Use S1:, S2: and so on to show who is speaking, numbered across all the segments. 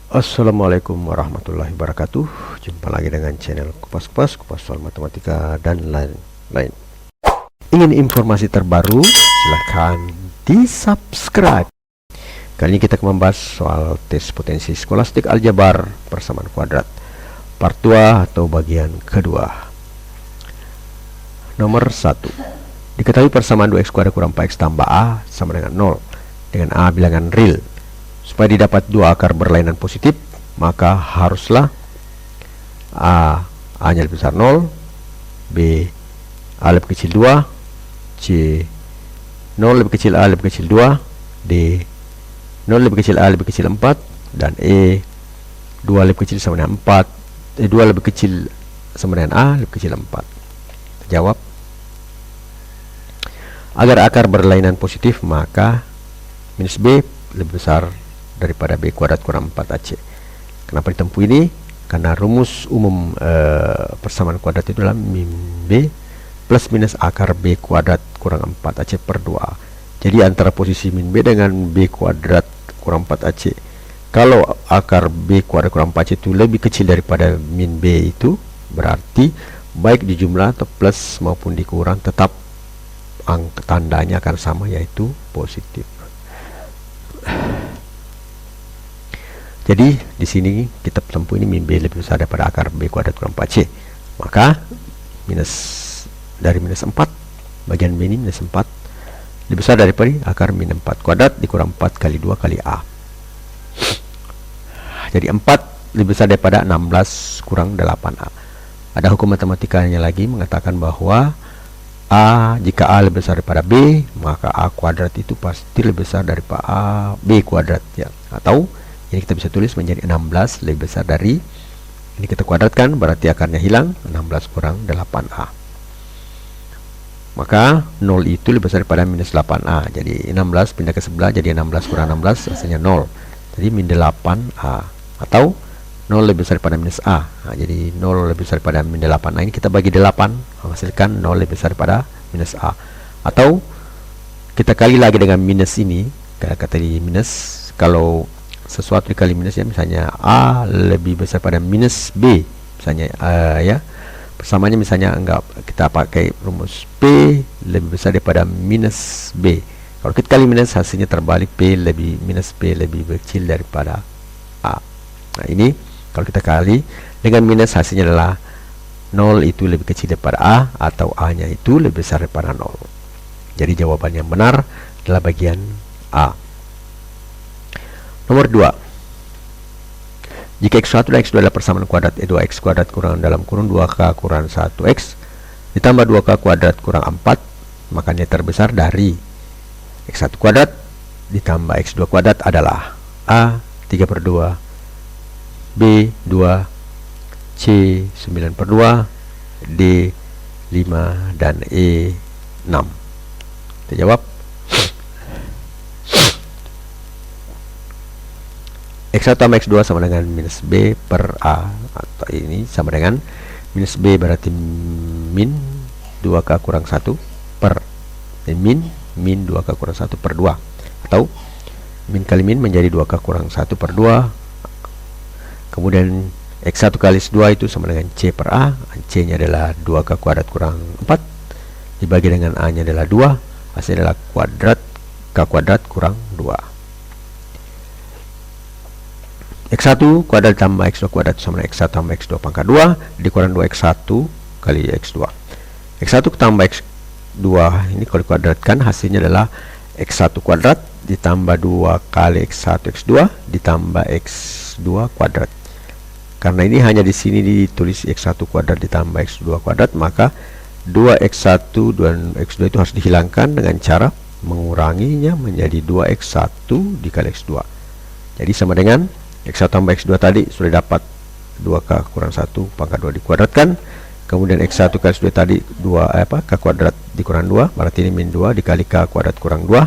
S1: Assalamualaikum warahmatullahi wabarakatuh. Jumpa lagi dengan channel Kupas soal matematika dan lain-lain. Ingin informasi terbaru? Silahkan di subscribe. Kali ini kita akan membahas soal tes potensi skolastik aljabar persamaan kuadrat part 2 atau bagian kedua. Nomor 1. Diketahui persamaan 2x kuadrat kurang 4x tambah a sama dengan 0 dengan a bilangan real. Supaya didapat dua akar berlainan positif, maka haruslah A nya lebih besar 0, B A lebih kecil 2, C 0 lebih kecil A lebih kecil 2, D 0 lebih kecil A lebih kecil 4, dan E 2 lebih kecil sama dengan 4, 2 lebih kecil sama dengan A lebih kecil 4. Jawab. Agar akar berlainan positif, maka minus B lebih besar daripada B kuadrat kurang 4AC. Kenapa ditempuh ini? Karena rumus umum persamaan kuadrat itu adalah min B plus minus akar B kuadrat kurang 4AC per 2. Jadi antara posisi min B dengan B kuadrat kurang 4AC, kalau akar B kuadrat kurang 4AC itu lebih kecil daripada min B itu, berarti baik di jumlah atau plus maupun dikurang tetap tandanya akan sama, yaitu positif. Jadi di sini kita tempuh ini min B lebih besar daripada akar B kuadrat kurang 4C. Maka dari minus 4, bagian B ini minus 4 lebih besar daripada akar min 4 kuadrat dikurang 4 kali 2 kali A. Jadi 4 lebih besar daripada 16 kurang 8A. Ada hukum matematikanya lagi mengatakan bahwa jika A lebih besar daripada B, maka A kuadrat itu pasti lebih besar daripada B kuadrat, ya. Atau ini kita bisa tulis menjadi 16 lebih besar dari ini, kita kuadratkan berarti akarnya hilang, 16 kurang 8A. Maka 0 itu lebih besar daripada minus 8A. Jadi 16 pindah ke sebelah jadi 16 kurang 16 hasilnya 0. Jadi min 8A. Atau 0 lebih besar daripada minus A. Jadi 0 lebih besar daripada min 8A, ini kita bagi 8 menghasilkan 0 lebih besar daripada minus A. Atau kita kali lagi dengan minus ini, kata di minus, kalau sesuatu dikali minus, ya, misalnya A lebih besar pada minus B, misalnya ya, persamaannya misalnya kita pakai rumus P lebih besar daripada minus B. Kalau kita kali minus, hasilnya terbalik, minus P lebih kecil daripada A. Nah, ini kalau kita kali dengan minus, hasilnya adalah 0 itu lebih kecil daripada A, atau A nya itu lebih besar daripada 0. Jadi jawaban yang benar adalah bagian A. Nomor 2. Jika x1 dan x2 adalah persamaan kuadrat 2x kuadrat kurang dalam kurung 2k kurang 1x ditambah 2k kuadrat kurang 4, maka nilai terbesar dari x1 kuadrat ditambah x2 kuadrat adalah A 3/2, B 2, C 9/2, D 5, dan E 6. Kita jawab. X1 tambah X2 sama dengan minus B per A, atau ini sama dengan minus B berarti min 2K kurang 1 per min 2K kurang 1 per 2, atau min kali min menjadi 2K kurang 1 per 2. Kemudian X1 kali X2 itu sama dengan C per A. C nya adalah 2K kuadrat kurang 4 dibagi dengan A nya adalah 2, hasilnya adalah kuadrat K kuadrat kurang 2. X1 kuadrat tambah X2 kuadrat sama dengan X1 tambah X2 pangkat 2 dikurang 2X1 kali X2. X1 tambah X2 ini kalau dikuadratkan, hasilnya adalah X1 kuadrat ditambah 2 kali X1 X2 ditambah X2 kuadrat. Karena ini hanya di sini ditulis X1 kuadrat ditambah X2 kuadrat, maka 2X1 dan X2 itu harus dihilangkan dengan cara menguranginya menjadi 2X1 dikali X2. Jadi sama dengan X1 tambah X2 tadi sudah dapat 2K kurang 1 pangkat 2 dikuadratkan. Kemudian X1 kali X2 tadi K kuadrat dikurang 2, berarti ini min 2 dikali K kuadrat kurang 2.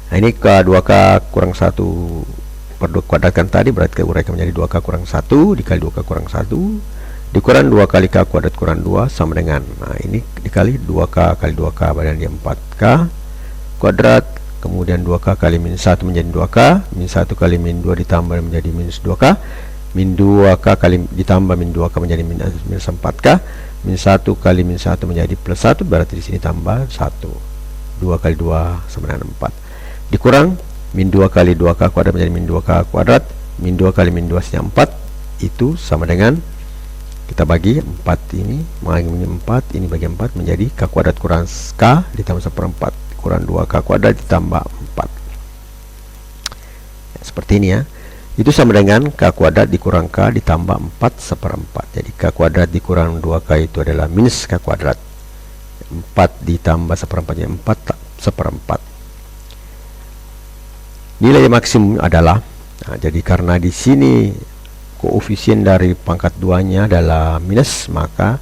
S1: Nah, ini ke 2K kurang 1 per 2 kuadratkan tadi, berarti uraikan menjadi 2K kurang 1 dikali 2K kurang 1 dikurang 2 kali K kuadrat kurang 2 sama dengan, nah ini dikali 2K kali 2K berarti 4K kuadrat kemudian 2K kali min 1 menjadi 2K, min 1 kali min 2 ditambah menjadi minus 2K, min 2K kali ditambah min 2K menjadi minus 4K, min 1 kali min 1 menjadi plus 1, berarti di sini tambah 1. 2 kali 2 sama dengan 4. Dikurang min 2 kali 2K kuadrat menjadi min 2K kuadrat, min 2 kali min 2 hasilnya 4, itu sama dengan, kita bagi 4 ini, bagi 4, ini bagi 4 menjadi K kuadrat kurang K ditambah 1/4 kurang 2K kuadrat ditambah 4. Ya, seperti ini ya. Itu sama dengan K kuadrat dikurang K ditambah 4/4. Jadi K kuadrat dikurang 2K itu adalah minus K kuadrat. 4 ditambah 1/4-nya 4/4. Nilai maksimum adalah, nah, jadi karena di sini koefisien dari pangkat 2-nya adalah minus, maka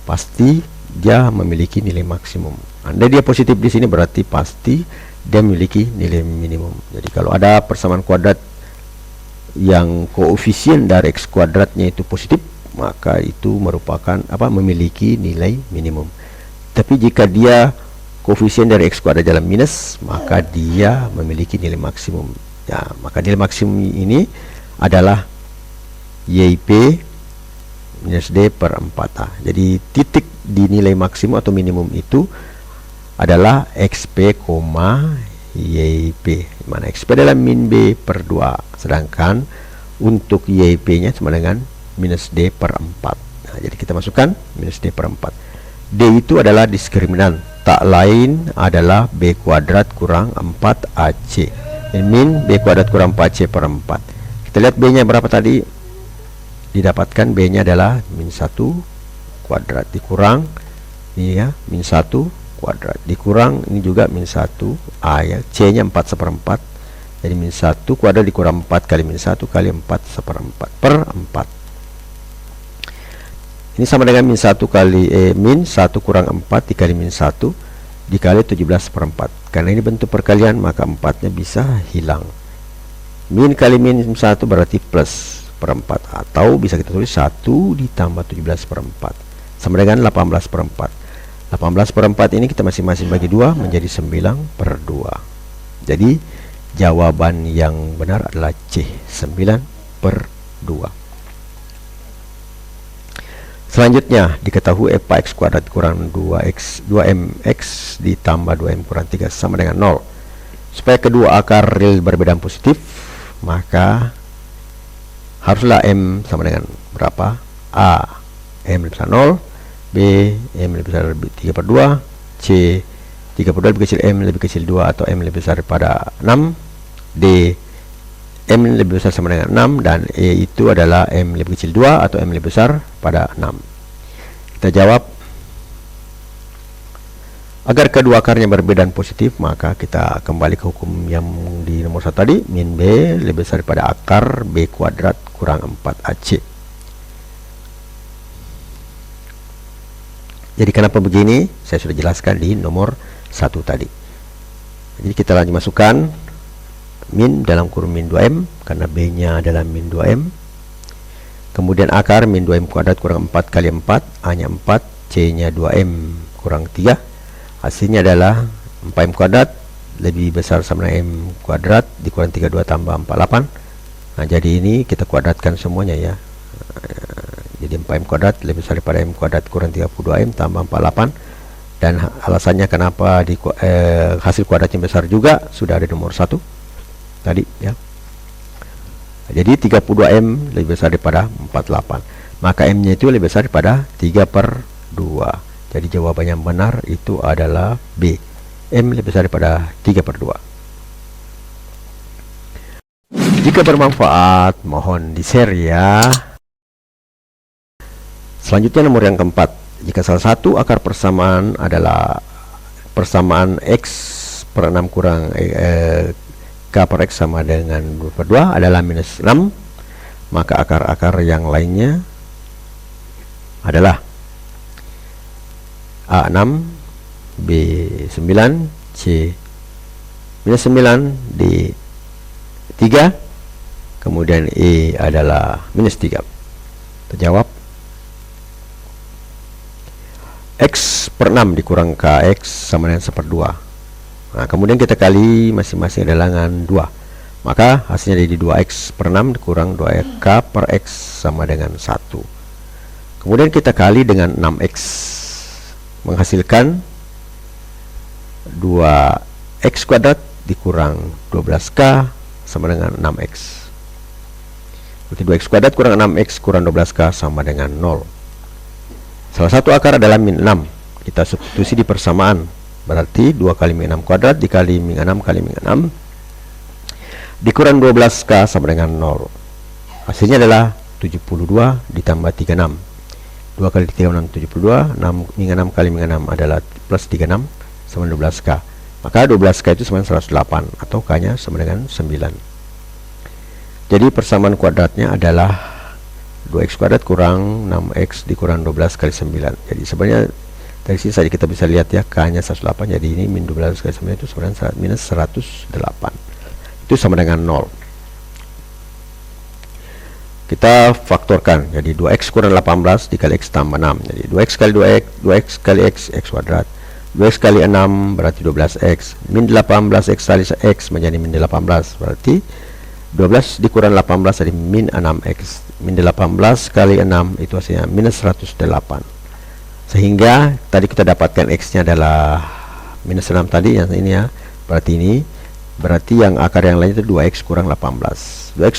S1: pasti dia memiliki nilai maksimum. Andai dia positif di sini berarti pasti dia memiliki nilai minimum. Jadi kalau ada persamaan kuadrat yang koefisien dari x kuadratnya itu positif, maka itu merupakan memiliki nilai minimum. Tapi jika dia koefisien dari x kuadrat dalam minus, maka dia memiliki nilai maksimum. Ya, maka nilai maksimum ini adalah YP minus D per 4A. Jadi titik di nilai maksimum atau minimum itu adalah XP, YP, mana XP adalah min B per 2, sedangkan untuk YP nya sama dengan minus D per 4. Nah, jadi kita masukkan minus D per 4. D itu adalah diskriminan, tak lain adalah B kuadrat kurang 4AC. Min B kuadrat kurang 4C per 4. Kita lihat B nya berapa tadi? Didapatkan B nya adalah min 1 kuadrat dikurang ini ya, min 1 kuadrat dikurang ini juga min 1 A ya, C nya 4/4. Jadi min 1 kuadrat dikurang 4 kali min 1 kali 4/4 per 4. Ini sama dengan min 1 kali min 1 kurang 4 dikali min 1 dikali 17/4. Karena ini bentuk perkalian maka 4 nya bisa hilang. Min kali min 1 berarti plus per 4, atau bisa kita tulis 1 ditambah 17/4 sama dengan 18/4. 18/4 ini kita masing-masing bagi 2 menjadi 9/2. Jadi jawaban yang benar adalah C, 9/2. Selanjutnya diketahui f(x) kuadrat kurang 2mx ditambah 2m kurang 3 sama dengan 0. Supaya kedua akar real berbeda positif, maka haruslah m sama dengan berapa? A, m lebih besar 0, B, m lebih besar 3/2, C, 3/2 lebih kecil m lebih kecil 2 atau m lebih besar daripada 6, D, m lebih besar sama dengan 6, dan E itu adalah m lebih kecil 2 atau m lebih besar pada 6. Kita jawab, agar kedua akarnya berbeda dan positif, maka kita kembali ke hukum yang di nomor 1 tadi, min B lebih besar daripada akar B kuadrat kurang 4AC. Jadi kenapa begini? Saya sudah jelaskan di nomor 1 tadi. Jadi kita lanjut masukkan min dalam kurung min 2m, karena B nya adalah min 2m. Kemudian akar min 2m kuadrat kurang 4 kali 4, A nya 4, C nya 2m kurang 3. Hasilnya adalah 4m kuadrat lebih besar sama dengan m kuadrat dikurang 32 tambah 48. Nah, jadi ini kita kuadratkan semuanya ya. Jadi 4m kuadrat lebih besar daripada m kuadrat kurang 32m tambah 48. Dan alasannya kenapa hasil kuadratnya besar juga sudah ada di nomor 1 tadi ya. Jadi 32m lebih besar daripada 48, maka m nya itu lebih besar daripada 3/2. Jadi jawaban yang benar itu adalah B, m lebih besar daripada 3/2. Jika bermanfaat mohon di share ya. Selanjutnya nomor yang keempat, jika salah satu akar persamaan adalah persamaan x per 6 kurang K per x sama dengan 2/2 adalah minus 6, maka akar-akar yang lainnya adalah A6, B9, C minus 9, D3, kemudian E adalah minus 3. Terjawab, x per 6 dikurang kx sama dengan 1/2. Nah, kemudian kita kali masing-masing adalah dengan 2. Maka hasilnya jadi 2x per 6 dikurang 2k per x sama dengan 1. Kemudian kita kali dengan 6x, menghasilkan 2x kuadrat dikurang 12k sama dengan 6x. Berarti 2x kuadrat kurang 6x kurang 12k sama dengan 0. Salah satu akar adalah min 6. Kita substitusi di persamaan. Berarti 2 kali min 6 kuadrat dikali min 6 kali min 6 dikurang 12k sama dengan 0. Hasilnya adalah 72 ditambah 36. 2 kali 36 72, 6 min 6 kali min 6 adalah plus 36 sama 12k. Maka 12k itu sama dengan 108 atau k-nya sama dengan 9. Jadi persamaan kuadratnya adalah 2x kuadrat kurang 6x dikurang 12 kali 9. Jadi sebenarnya dari sini saja kita bisa lihat ya, k-nya 108, jadi ini min 12 kali 9 itu sebenarnya minus 108. Itu sama dengan 0. Kita faktorkan, jadi 2x kurang 18 dikali x tambah 6. Jadi 2x kali 2x, 2x kali x, x kuadrat. 2x kali 6 berarti 12x. Min 18x kali x menjadi min 18, berarti 12 dikurang 18 jadi min 6x. Min 18 kali 6 itu hasilnya minus 108. Sehingga tadi kita dapatkan x nya adalah minus 6 tadi, yang ini ya. Berarti yang akar yang lain itu 2x kurang 18. 2x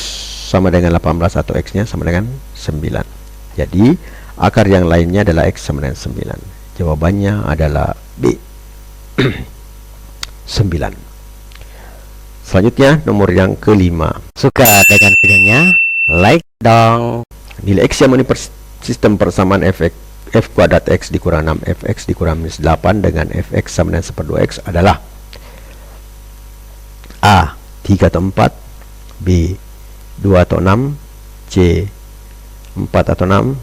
S1: sama dengan 18 atau x nya sama dengan 9. Jadi akar yang lainnya adalah x sama dengan 9. Jawabannya adalah B. 9. Selanjutnya nomor yang kelima.
S2: Suka dengan videonya? Like dong.
S1: Nilai x yang menurut sistem persamaan f kuadrat x dikurang 6 fx dikurang minus 8 dengan fx sama dengan 1/2x adalah A. 3 atau 4, B. 2 atau 6, C. 4 atau 6,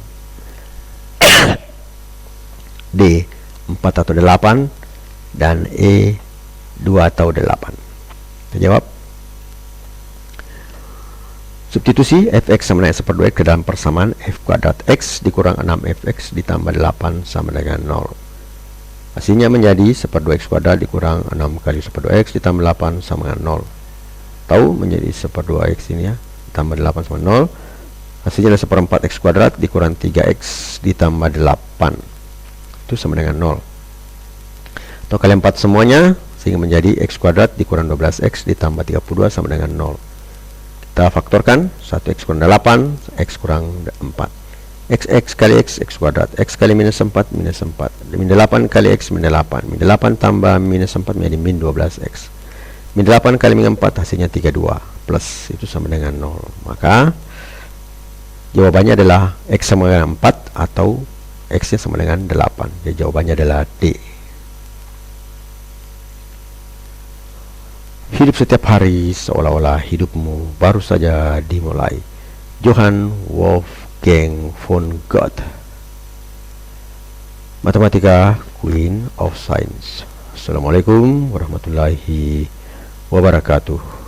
S1: D. 4 atau 8, dan E. 2 atau 8. Kita jawab. Substitusi fx sama dengan 1/2x ke dalam persamaan f kuadrat x dikurang 6fx ditambah 8 sama dengan 0. Hasilnya menjadi 1/2x kuadrat dikurang 6 kali 1/2x ditambah 8 sama dengan 0. Tahu menjadi 1/2x ini ya, ditambah 8 sama 0. Hasilnya adalah 1/4x kuadrat dikurang 3x ditambah 8. Itu sama dengan 0. Atau kali 4 semuanya, sehingga menjadi x kuadrat dikurang 12x ditambah 32 sama dengan 0. Kita faktorkan, 1x kurang 8, x kurang 4. X kali x, x kuadrat. X kali minus 4, minus 4. Min 8 kali x, min 8. Min 8 tambah minus 4 menjadi min 12x. Min 8 kali min 4 hasilnya 32. Plus, itu sama dengan 0. Maka, jawabannya adalah x sama dengan 4 atau x nya sama dengan 8. Jadi jawabannya adalah D. Hidup setiap hari seolah-olah hidupmu baru saja dimulai. Johann Wolfgang von Goethe. Matematika, Queen of Science. Assalamualaikum warahmatullahi wabarakatuh.